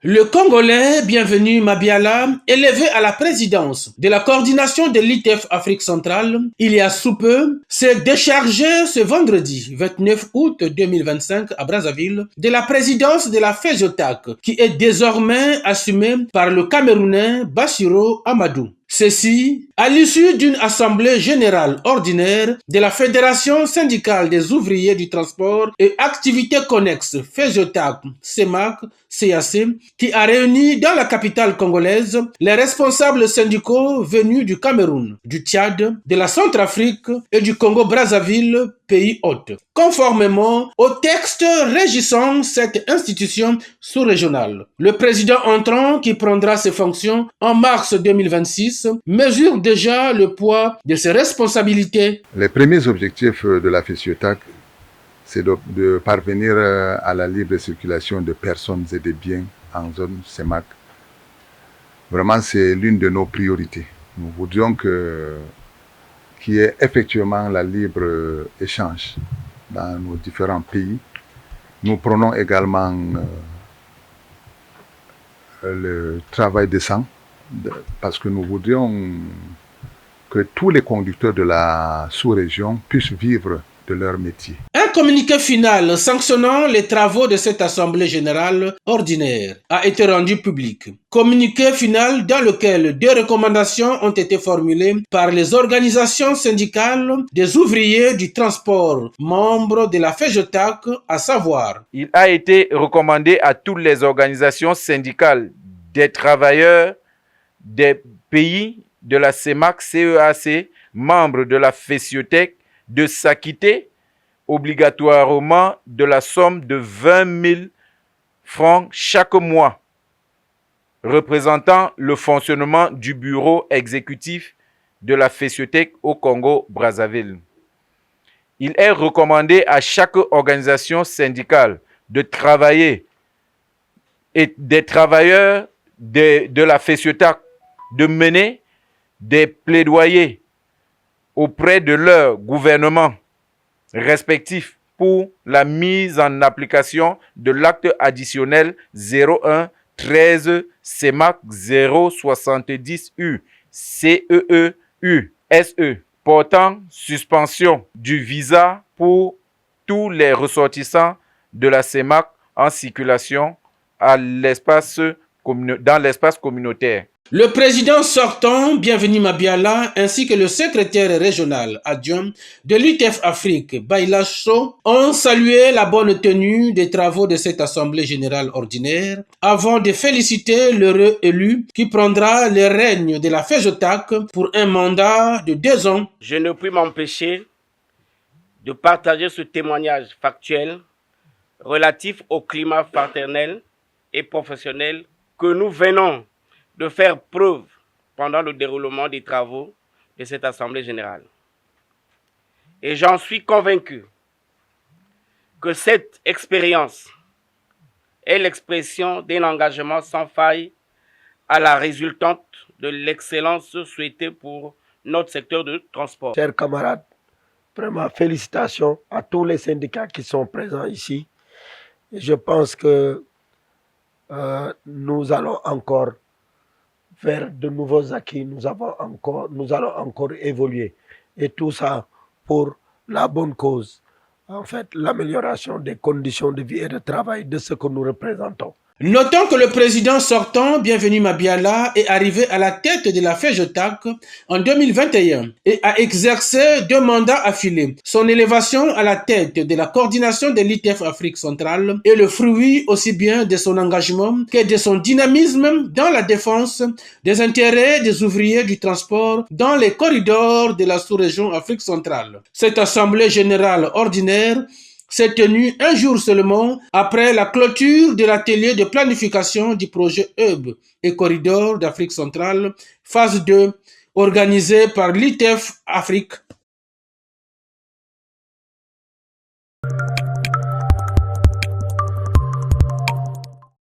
Le Congolais Bienvenu Mabiala, élevé à la présidence de la coordination de l'ITF Afrique centrale, il y a sous peu, s'est déchargé ce vendredi 29 août 2025 à Brazzaville de la présidence de la FEJOTAC, qui est désormais assumée par le Camerounais Bassirou Amadou. Ceci à l'issue d'une assemblée générale ordinaire de la Fédération syndicale des ouvriers du transport et activités connexes FEJOTAC, CEMAC, CAC, qui a réuni dans la capitale congolaise les responsables syndicaux venus du Cameroun, du Tchad, de la Centrafrique et du Congo-Brazzaville, pays hôte, conformément au texte régissant cette institution sous-régionale. Le président entrant, qui prendra ses fonctions en mars 2026, mesure déjà le poids de ses responsabilités. Les premiers objectifs de la FEJOTAC, c'est de parvenir à la libre circulation de personnes et de biens en zone CEMAC. Vraiment, c'est l'une de nos priorités. Nous voudrions qu'il y ait effectivement la libre échange dans nos différents pays. Nous prenons également le travail décent parce que nous voudrions que tous les conducteurs de la sous-région puissent vivre de leur métier. Un communiqué final sanctionnant les travaux de cette Assemblée générale ordinaire a été rendu public. Communiqué final dans lequel deux recommandations ont été formulées par les organisations syndicales des ouvriers du transport, membres de la FEJOTAC, à savoir: il a été recommandé à toutes les organisations syndicales des travailleurs des pays de la CEMAC, CEAC, membres de la FEJOTAC, de s'acquitter obligatoirement de la somme de 20 000 francs chaque mois, représentant le fonctionnement du bureau exécutif de la FEJOTAC au Congo-Brazzaville. Il est recommandé à chaque organisation syndicale de travailler et des travailleurs de la FEJOTAC de mener des plaidoyers auprès de leur gouvernement respectif pour la mise en application de l'acte additionnel 01 13 CEMAC 070 U CEEU SE portant suspension du visa pour tous les ressortissants de la CEMAC en circulation dans l'espace communautaire. Le président sortant, Bienvenu Mabiala, ainsi que le secrétaire régional adjoint de l'ITF Afrique, Baila Sow, ont salué la bonne tenue des travaux de cette Assemblée générale ordinaire avant de féliciter l'heureux élu qui prendra les règnes de la FEJOTAC pour un mandat de 2 ans. Je ne puis m'empêcher de partager ce témoignage factuel relatif au climat fraternel et professionnel que nous venons de faire preuve pendant le déroulement des travaux de cette Assemblée générale. Et j'en suis convaincu que cette expérience est l'expression d'un engagement sans faille à la résultante de l'excellence souhaitée pour notre secteur de transport. Chers camarades, vraiment félicitations à tous les syndicats qui sont présents ici. Et je pense que nous allons encore vers de nouveaux acquis, nous allons encore évoluer. Et tout ça pour la bonne cause. En fait, l'amélioration des conditions de vie et de travail de ce que nous représentons. Notons que le président sortant, Bienvenu Mabiala, est arrivé à la tête de la FEJOTAC en 2021 et a exercé 2 mandats affilés. Son élévation à la tête de la coordination de l'ITF Afrique centrale est le fruit aussi bien de son engagement que de son dynamisme dans la défense des intérêts des ouvriers du transport dans les corridors de la sous-région Afrique centrale. Cette assemblée générale ordinaire s'est tenue un jour seulement après la clôture de l'atelier de planification du projet Hub et Corridor d'Afrique centrale, phase 2, organisé par l'ITF Afrique.